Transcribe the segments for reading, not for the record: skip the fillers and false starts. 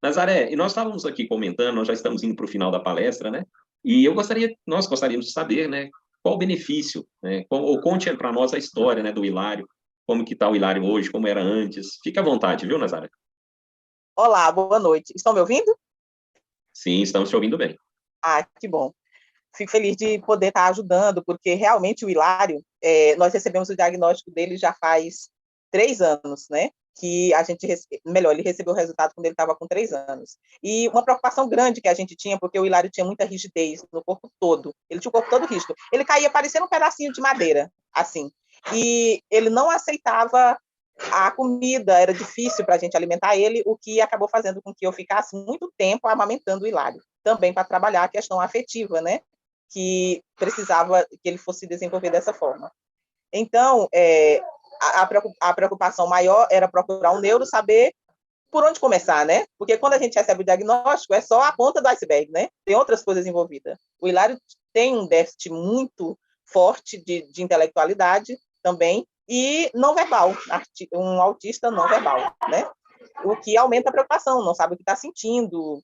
Nazaré, e nós estávamos aqui comentando, nós já estamos indo para o final da palestra, né? E nós gostaríamos de saber, né, qual o benefício, né? Ou conte para nós a história, né, do Hilário, como que está o Hilário hoje, como era antes. Fique à vontade, viu, Nazaré? Olá, boa noite. Estão me ouvindo? Sim, estamos te ouvindo bem. Ah, que bom. Fico feliz de poder estar ajudando, porque realmente o Hilário, nós recebemos o diagnóstico dele já faz 3 anos, né? Que a gente, melhor, ele recebeu o resultado quando ele estava com 3 anos. E uma preocupação grande que a gente tinha, porque o Hilário tinha muita rigidez no corpo todo. Ele tinha o corpo todo rígido. Ele caía parecendo um pedacinho de madeira, assim. E ele não aceitava a comida, era difícil para a gente alimentar ele, o que acabou fazendo com que eu ficasse muito tempo amamentando o Hilário, também para trabalhar a questão afetiva, né? Que precisava que ele fosse desenvolver dessa forma. Então, a preocupação maior era procurar um neuro, saber por onde começar, né? Porque quando a gente recebe o diagnóstico, é só a ponta do iceberg, né? Tem outras coisas envolvidas. O Hilário tem um déficit muito forte de intelectualidade também, e não verbal, um autista não verbal, né? O que aumenta a preocupação, não sabe o que está sentindo,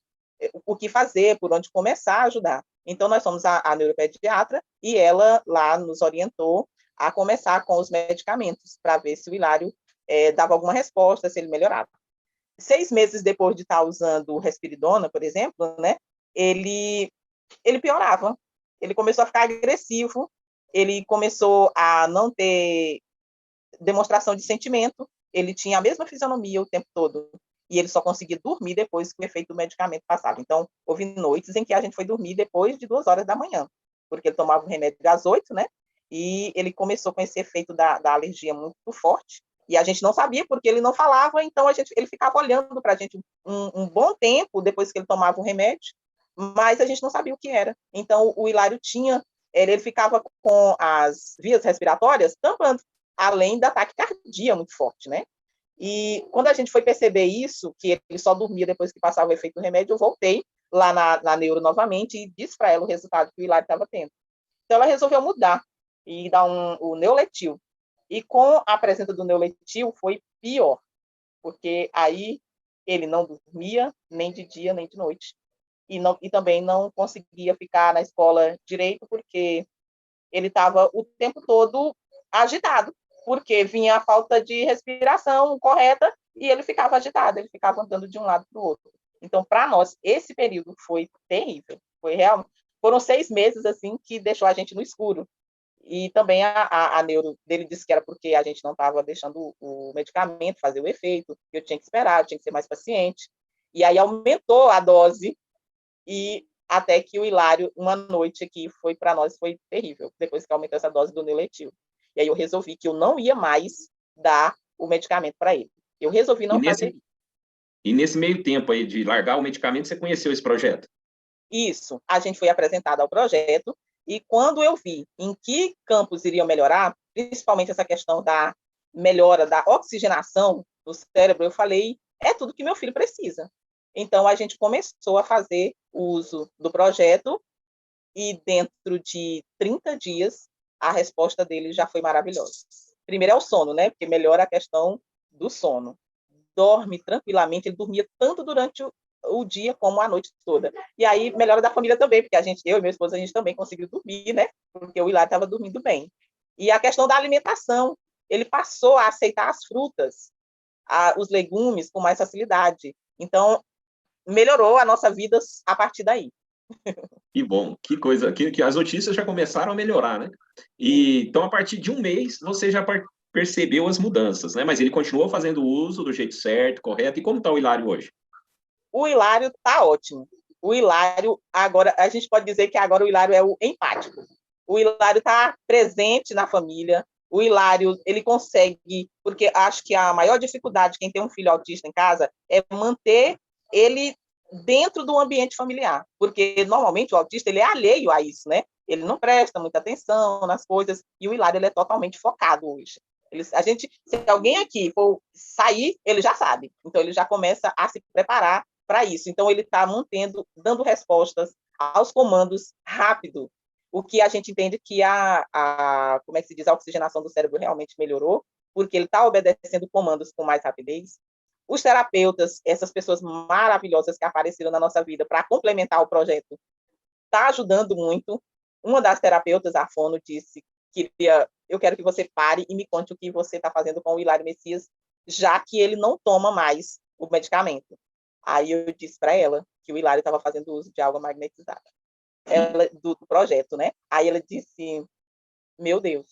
o que fazer, por onde começar a ajudar. Então, nós fomos a neuropediatra e ela lá nos orientou a começar com os medicamentos para ver se o Hilário dava alguma resposta, se ele melhorava. 6 meses depois de estar usando o Respiridona, por exemplo, né, ele piorava. Ele começou a ficar agressivo, ele começou a não ter demonstração de sentimento, ele tinha a mesma fisionomia o tempo todo, e ele só conseguia dormir depois que o efeito do medicamento passava. Então, houve noites em que a gente foi dormir depois de 2 horas da manhã, porque ele tomava o remédio às 8, né? E ele começou com esse efeito da alergia muito forte, e a gente não sabia porque ele não falava, então ele ficava olhando para a gente um bom tempo depois que ele tomava o remédio, mas a gente não sabia o que era. Então, o Hilário ele ficava com as vias respiratórias tampando, além da taquicardia muito forte, né? E quando a gente foi perceber isso, que ele só dormia depois que passava o efeito do remédio, eu voltei lá na neuro novamente e disse para ela o resultado que o Hilário estava tendo. Então, ela resolveu mudar e dar o Neuletil. E com a presença do Neuletil foi pior, porque aí ele não dormia nem de dia nem de noite. E também não conseguia ficar na escola direito, porque ele estava o tempo todo agitado, porque vinha a falta de respiração correta e ele ficava agitado, ele ficava andando de um lado para o outro. Então, para nós, esse período foi terrível. Foram 6 meses assim que deixou a gente no escuro. E também a neuro dele disse que era porque a gente não estava deixando o medicamento fazer o efeito, que eu tinha que esperar, eu tinha que ser mais paciente. E aí aumentou a dose e até que o Hilário, uma noite aqui, foi para nós, foi terrível, depois que aumentou essa dose do Neuletil. E aí eu resolvi que eu não ia mais dar o medicamento para ele. Eu resolvi E não fazer nesse, e nesse meio tempo aí de largar o medicamento, você conheceu esse projeto? isso. A gente foi apresentado ao projeto e quando eu vi em que campos iriam melhorar, principalmente essa questão da melhora da oxigenação do cérebro, eu falei, é tudo que meu filho precisa. Então, a gente começou a fazer uso do projeto e dentro de 30 dias a resposta dele já foi maravilhosa. Primeiro é o sono, né? Porque melhora a questão do sono. Dorme tranquilamente, ele dormia tanto durante o dia como a noite toda. E aí melhora da família também, porque eu e meu esposo, a gente também conseguiu dormir, né? Porque o Hilário estava dormindo bem. E a questão da alimentação, ele passou a aceitar as frutas, os legumes com mais facilidade. Então, melhorou a nossa vida a partir daí. Que bom, que coisa, que as notícias já começaram a melhorar, né? E então, a partir de um mês, você já percebeu as mudanças, né? Mas ele continuou fazendo uso do jeito certo, correto. E como está o Hilário hoje? O Hilário está ótimo. O Hilário, agora, a gente pode dizer que agora o Hilário é o empático. O Hilário está presente na família. O Hilário, ele consegue, porque acho que a maior dificuldade de quem tem um filho autista em casa é manter ele dentro do ambiente familiar, porque normalmente o autista ele é alheio a isso, né? Ele não presta muita atenção nas coisas e o Hilário ele é totalmente focado hoje. Se alguém aqui for sair, ele já sabe. Então ele já começa a se preparar para isso. Então, ele está dando respostas aos comandos rápido, o que a gente entende que como é que se diz, a oxigenação do cérebro realmente melhorou, porque ele está obedecendo comandos com mais rapidez. Os terapeutas, essas pessoas maravilhosas que apareceram na nossa vida para complementar o projeto, está ajudando muito. Uma das terapeutas, a Fono, disse que eu quero que você pare e me conte o que você está fazendo com o Hilário Messias, já que ele não toma mais o medicamento. Aí eu disse para ela que o Hilário estava fazendo uso de água magnetizada, do projeto, né? Aí ela disse, meu Deus,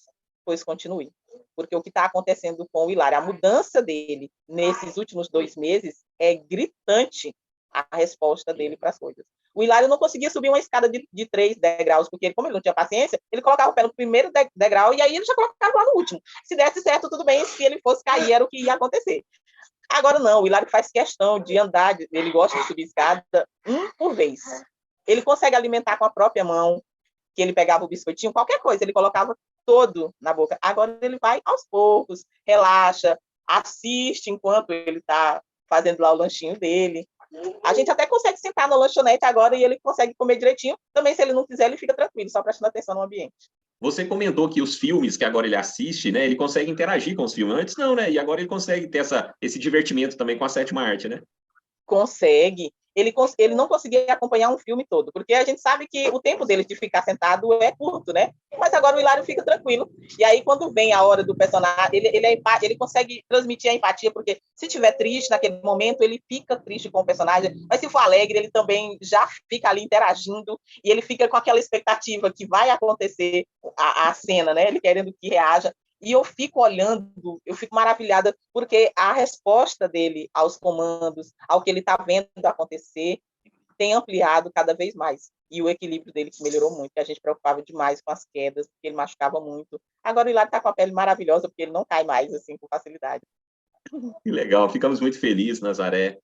pois continue. Porque o que está acontecendo com o Hilário, a mudança dele nesses últimos 2 meses é gritante, a resposta dele para as coisas. O Hilário não conseguia subir uma escada de 3 degraus, porque como ele não tinha paciência, ele colocava o pé no primeiro degrau e aí ele já colocava lá no último. Se desse certo, tudo bem, se ele fosse cair, era o que ia acontecer. Agora não, o Hilário faz questão de andar, ele gosta de subir escada um por vez. Ele consegue alimentar com a própria mão, que ele pegava o biscoitinho, qualquer coisa, ele colocava todo na boca. Agora ele vai aos poucos, relaxa, assiste enquanto ele está fazendo lá o lanchinho dele. A gente até consegue sentar na lanchonete agora e ele consegue comer direitinho. Também, se ele não quiser, ele fica tranquilo, só prestando atenção no ambiente. Você comentou que os filmes que agora ele assiste, né, ele consegue interagir com os filmes. Antes não, né? E agora ele consegue ter esse divertimento também com a sétima arte, né? Consegue. Ele não conseguia acompanhar um filme todo, porque a gente sabe que o tempo dele de ficar sentado é curto, né? Mas agora o Hilário fica tranquilo. E aí, quando vem a hora do personagem, ele consegue transmitir a empatia, porque se estiver triste naquele momento, ele fica triste com o personagem, mas se for alegre, ele também já fica ali interagindo, e ele fica com aquela expectativa que vai acontecer a cena, né? Ele querendo que reaja. E eu fico olhando, eu fico maravilhada, porque a resposta dele aos comandos, ao que ele está vendo acontecer, tem ampliado cada vez mais. E o equilíbrio dele melhorou muito, que a gente preocupava demais com as quedas, porque ele machucava muito. Agora o Hilário está com a pele maravilhosa, porque ele não cai mais assim com facilidade. Que legal, ficamos muito felizes, Nazaré.